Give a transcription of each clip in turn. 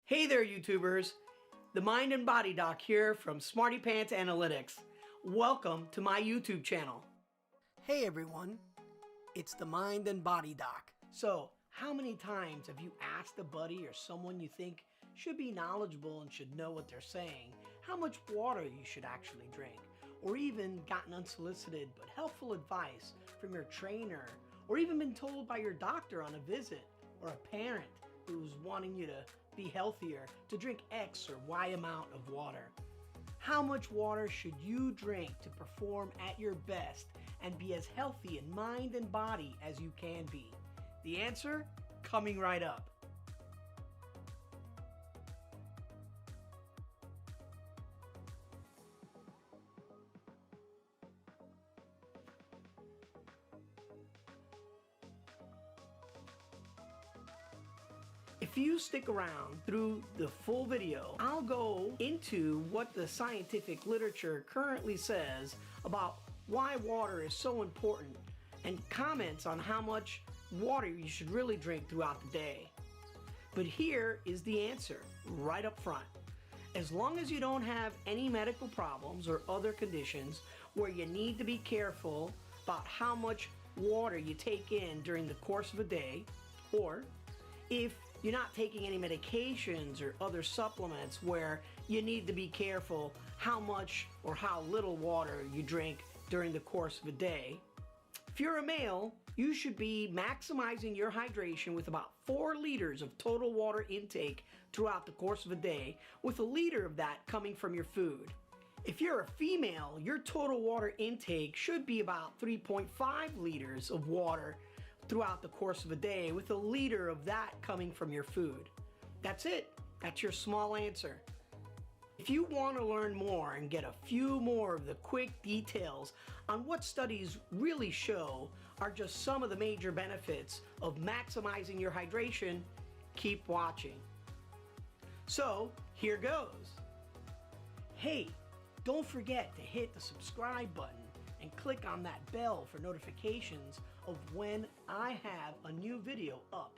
Hey there, YouTubers. The Mind and Body Doc here from Smarty Pants Analytics. Welcome to my YouTube channel. Hey everyone, it's the Mind and Body Doc. So, how many times have you asked a buddy or someone you think should be knowledgeable and should know what they're saying, how much water you should actually drink, or even gotten unsolicited but helpful advice from your trainer, or even been told by your doctor on a visit, or a parent who's wanting you to be healthier to drink X or Y amount of water? How much water should you drink to perform at your best and be as healthy in mind and body as you can be? The answer coming right up. If you stick around through the full video, I'll go into what the scientific literature currently says about why water is so important and comments on how much water you should really drink throughout the day. But here is the answer right up front. As long as you don't have any medical problems or other conditions where you need to be careful about how much water you take in during the course of a day, or if you're not taking any medications or other supplements where you need to be careful how much or how little water you drink during the course of a day. If you're a male, you should be maximizing your hydration with about 4 liters of total water intake throughout the course of a day, with 1 liter of that coming from your food. If you're a female, your total water intake should be about 3.5 liters of water throughout the course of a day, with 1 liter of that coming from your food. That's it. That's your small answer. If you want to learn more and get a few more of the quick details on what studies really show are just some of the major benefits of maximizing your hydration, keep watching. So, here goes. Hey, don't forget to hit the subscribe button and click on that bell for notifications of when I have a new video up.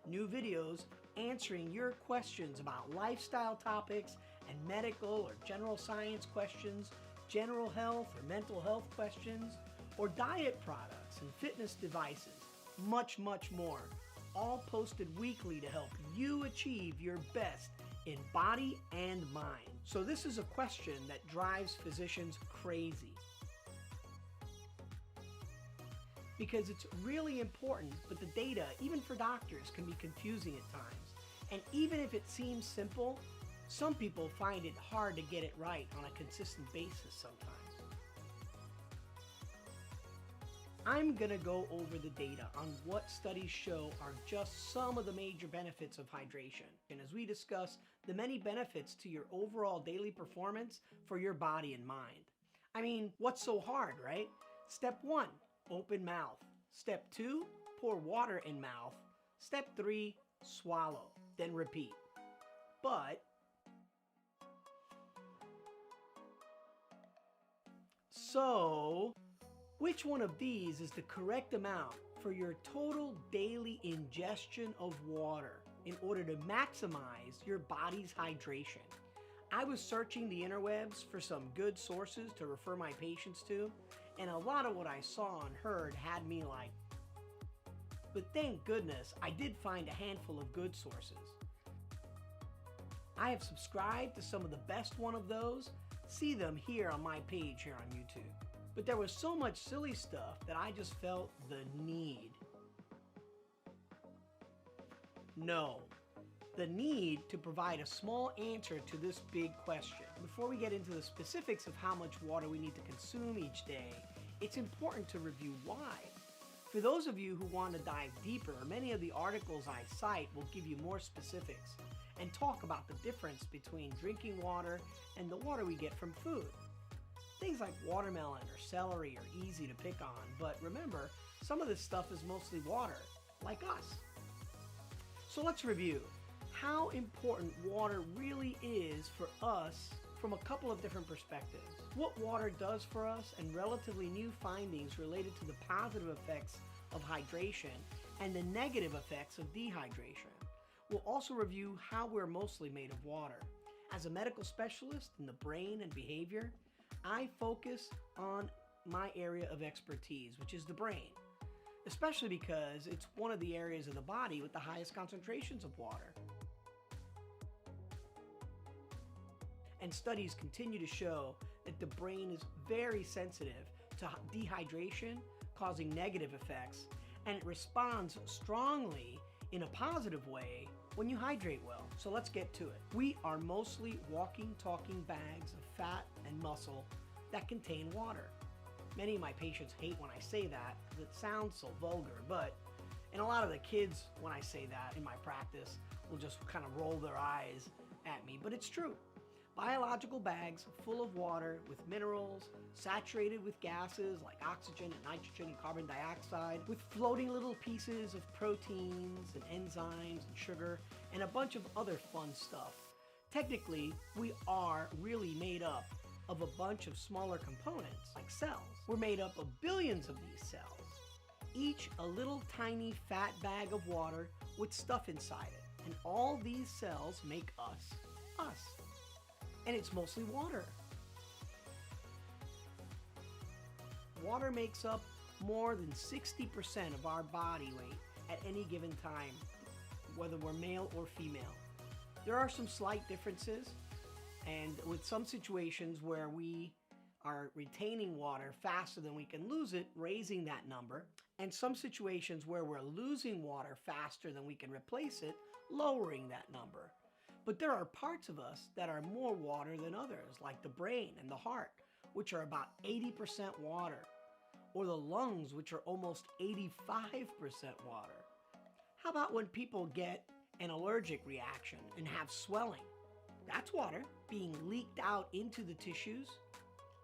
New videos answering your questions about lifestyle topics and medical or general science questions, general health or mental health questions, or diet products and fitness devices, much more. All posted weekly to help you achieve your best in body and mind. So this is a question that drives physicians crazy, because it's really important, but the data, even for doctors, can be confusing at times. And even if it seems simple, some people find it hard to get it right on a consistent basis sometimes. I'm gonna go over the data on what studies show are just some of the major benefits of hydration, and as we discuss the many benefits to your overall daily performance for your body and mind. I mean, what's so hard, right? Step 1. Open mouth. Step 2, pour water in mouth. Step 3, swallow, then repeat. But so, which one of these is the correct amount for your total daily ingestion of water in order to maximize your body's hydration? I was searching the interwebs for some good sources to refer my patients to, and a lot of what I saw and heard had me like, but thank goodness I did find a handful of good sources. I have subscribed to some of the best one of those. See them here on my page here on YouTube. But there was so much silly stuff that I just felt the need. No. The need to provide a small answer to this big question. Before we get into the specifics of how much water we need to consume each day, it's important to review why. For those of you who want to dive deeper, many of the articles I cite will give you more specifics and talk about the difference between drinking water and the water we get from food. Things like watermelon or celery are easy to pick on, but remember, some of this stuff is mostly water, like us. So let's review how important water really is for us from a couple of different perspectives. What water does for us, and relatively new findings related to the positive effects of hydration and the negative effects of dehydration. We'll also review how we're mostly made of water. As a medical specialist in the brain and behavior, I focus on my area of expertise, which is the brain, especially because it's one of the areas of the body with the highest concentrations of water. And studies continue to show that the brain is very sensitive to dehydration, causing negative effects, and it responds strongly in a positive way when you hydrate well. So let's get to it. We are mostly walking, talking bags of fat and muscle that contain water. Many of my patients hate when I say that because it sounds so vulgar, and a lot of the kids, when I say that in my practice, will just kind of roll their eyes at me, but it's true. Biological bags full of water with minerals, saturated with gases like oxygen and nitrogen and carbon dioxide, with floating little pieces of proteins and enzymes and sugar and a bunch of other fun stuff. Technically, we are really made up of a bunch of smaller components like cells. We're made up of billions of these cells, each a little tiny fat bag of water with stuff inside it. And all these cells make us, us. And it's mostly water. Water makes up more than 60% of our body weight at any given time, whether we're male or female. There are some slight differences, and with some situations where we are retaining water faster than we can lose it, raising that number, and some situations where we're losing water faster than we can replace it, lowering that number. But there are parts of us that are more water than others, like the brain and the heart, which are about 80% water, or the lungs, which are almost 85% water. How about when people get an allergic reaction and have swelling? That's water being leaked out into the tissues.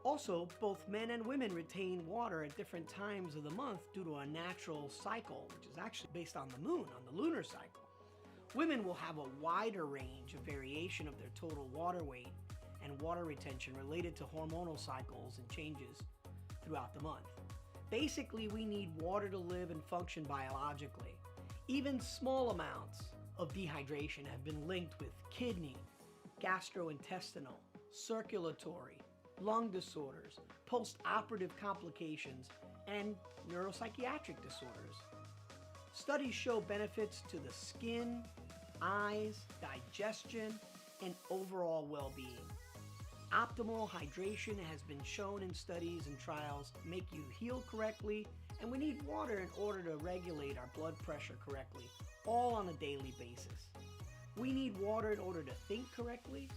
Also, both men and women retain water at different times of the month due to a natural cycle, which is actually based on the moon, on the lunar cycle. Women will have a wider range of variation of their total water weight and water retention related to hormonal cycles and changes throughout the month. Basically, we need water to live and function biologically. Even small amounts of dehydration have been linked with kidney, gastrointestinal, circulatory, lung disorders, post-operative complications, and neuropsychiatric disorders. Studies show benefits to the skin, eyes, digestion, and overall well-being. Optimal hydration has been shown in studies and trials to make you heal correctly, and we need water in order to regulate our blood pressure correctly, all on a daily basis. We need water in order to think correctly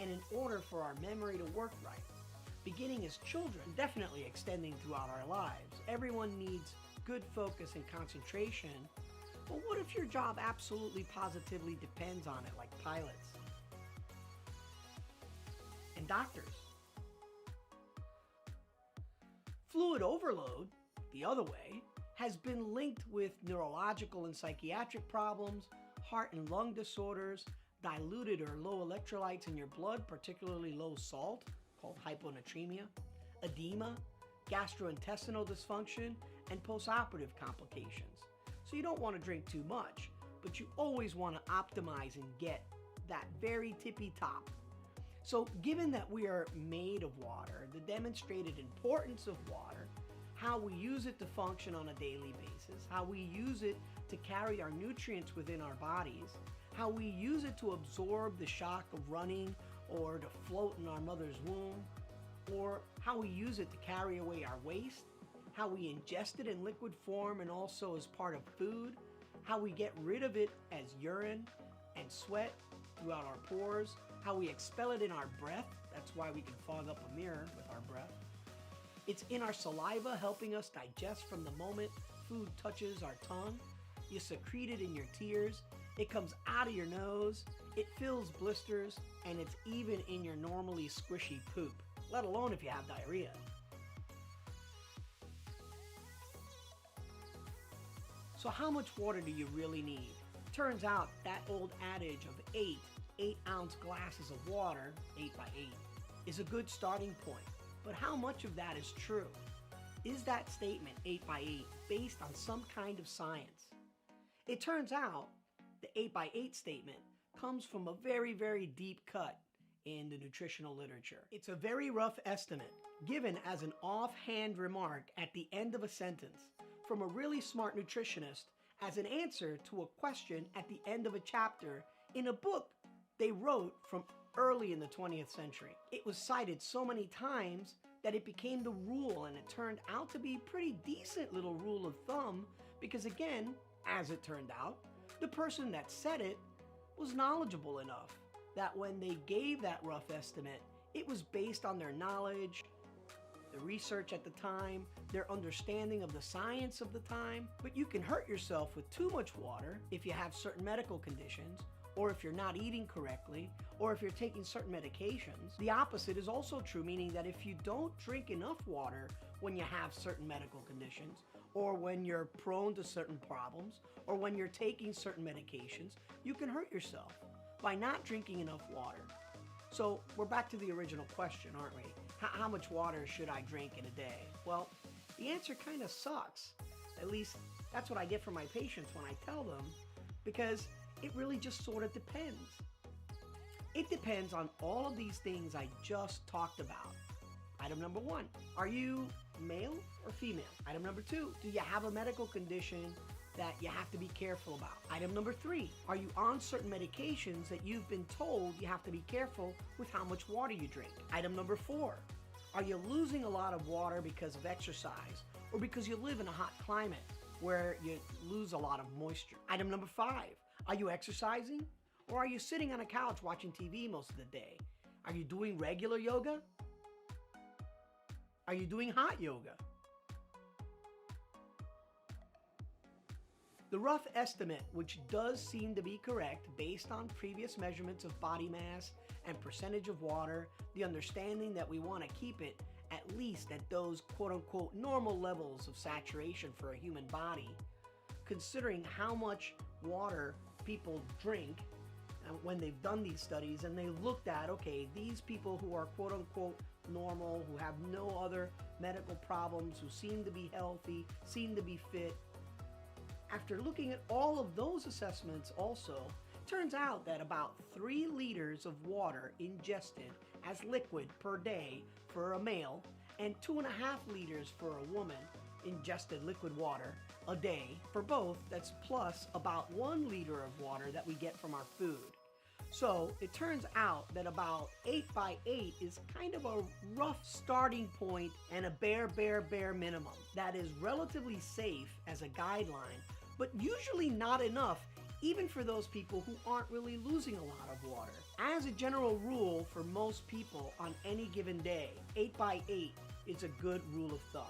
and in order for our memory to work right. Beginning as children, definitely extending throughout our lives. Everyone needs good focus and concentration, but what if your job absolutely positively depends on it, like pilots and doctors? Fluid overload, the other way, has been linked with neurological and psychiatric problems, heart and lung disorders, diluted or low electrolytes in your blood, particularly low salt, called hyponatremia, edema, gastrointestinal dysfunction, and postoperative complications. So you don't want to drink too much, but you always want to optimize and get that very tippy top. So given that we are made of water, the demonstrated importance of water, how we use it to function on a daily basis, how we use it to carry our nutrients within our bodies, how we use it to absorb the shock of running or to float in our mother's womb, or how we use it to carry away our waste, how we ingest it in liquid form and also as part of food, how we get rid of it as urine and sweat throughout our pores, how we expel it in our breath. That's why we can fog up a mirror with our breath. It's in our saliva, helping us digest from the moment food touches our tongue. You secrete it in your tears. It comes out of your nose. It fills blisters, and it's even in your normally squishy poop, let alone if you have diarrhea. So how much water do you really need? Turns out that old adage of 8-ounce glasses of water, 8 by 8, is a good starting point. But how much of that is true? Is that statement, 8 by 8, based on some kind of science? It turns out The 8x8 statement comes from a very, very deep cut in the nutritional literature. It's a very rough estimate given as an offhand remark at the end of a sentence from a really smart nutritionist as an answer to a question at the end of a chapter in a book they wrote from early in the 20th century. It was cited so many times that it became the rule, and it turned out to be a pretty decent little rule of thumb because, again, as it turned out, the person that said it was knowledgeable enough that when they gave that rough estimate, it was based on their knowledge, the research at the time, their understanding of the science of the time. But you can hurt yourself with too much water if you have certain medical conditions, or if you're not eating correctly, or if you're taking certain medications. The opposite is also true, meaning that if you don't drink enough water when you have certain medical conditions, or when you're prone to certain problems, or when you're taking certain medications, you can hurt yourself by not drinking enough water. So we're back to the original question, aren't we? How much water should I drink in a day? Well, the answer kind of sucks. At least that's what I get from my patients when I tell them, because it really just sort of depends. It depends on all of these things I just talked about. Item number 1, are you male or female? Item number 2, do you have a medical condition that you have to be careful about? Item number 3, are you on certain medications that you've been told you have to be careful with how much water you drink? Item number 4, are you losing a lot of water because of exercise or because you live in a hot climate where you lose a lot of moisture? Item number 5, are you exercising or are you sitting on a couch watching TV most of the day? Are you doing regular yoga? Are you doing hot yoga? The rough estimate, which does seem to be correct based on previous measurements of body mass and percentage of water, the understanding that we want to keep it at least at those quote-unquote normal levels of saturation for a human body, considering how much water people drink when they've done these studies and they looked at, okay, these people who are quote-unquote normal, who have no other medical problems, who seem to be healthy, seem to be fit. After looking at all of those assessments also, turns out that about 3 liters of water ingested as liquid per day for a male and 2.5 liters for a woman ingested liquid water a day for both. That's plus about 1 liter of water that we get from our food. So it turns out that about 8x8 is kind of a rough starting point and a bare minimum that is relatively safe as a guideline, but usually not enough even for those people who aren't really losing a lot of water. As a general rule for most people on any given day, 8x8 is a good rule of thumb.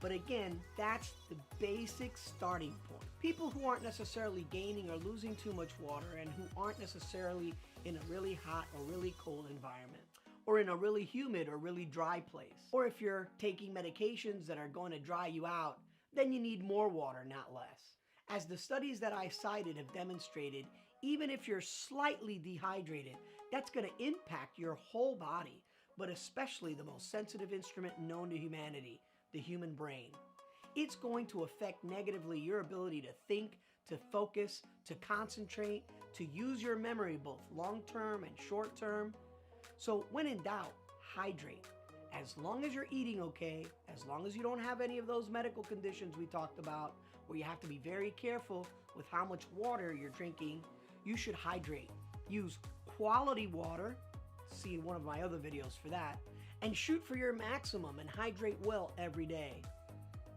But again, that's the basic starting point. People who aren't necessarily gaining or losing too much water and who aren't necessarily in a really hot or really cold environment, or in a really humid or really dry place. Or if you're taking medications that are going to dry you out, then you need more water, not less. As the studies that I cited have demonstrated, even if you're slightly dehydrated, that's going to impact your whole body, but especially the most sensitive instrument known to humanity, the human brain. It's going to affect negatively your ability to think, to focus, to concentrate, to use your memory both long-term and short-term. So when in doubt, hydrate. As long as you're eating okay, as long as you don't have any of those medical conditions we talked about, where you have to be very careful with how much water you're drinking, you should hydrate. Use quality water, see one of my other videos for that, and shoot for your maximum and hydrate well every day.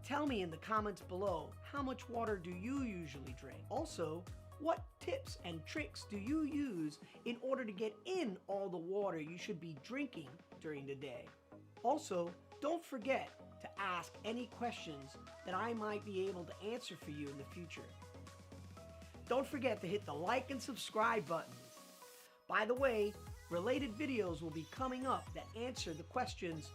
Tell me in the comments below, how much water do you usually drink? Also, what tips and tricks do you use in order to get in all the water you should be drinking during the day? Also, don't forget to ask any questions that I might be able to answer for you in the future. Don't forget to hit the like and subscribe buttons. By the way, related videos will be coming up that answer the questions,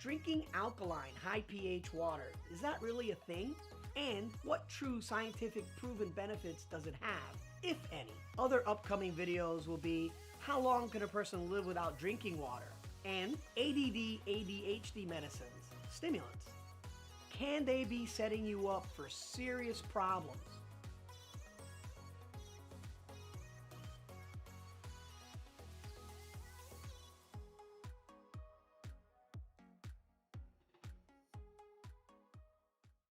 drinking alkaline, high pH water, is that really a thing? And what true scientific proven benefits does it have, if any? Other upcoming videos will be, how long can a person live without drinking water? And ADD, ADHD medicines, stimulants. Can they be setting you up for serious problems?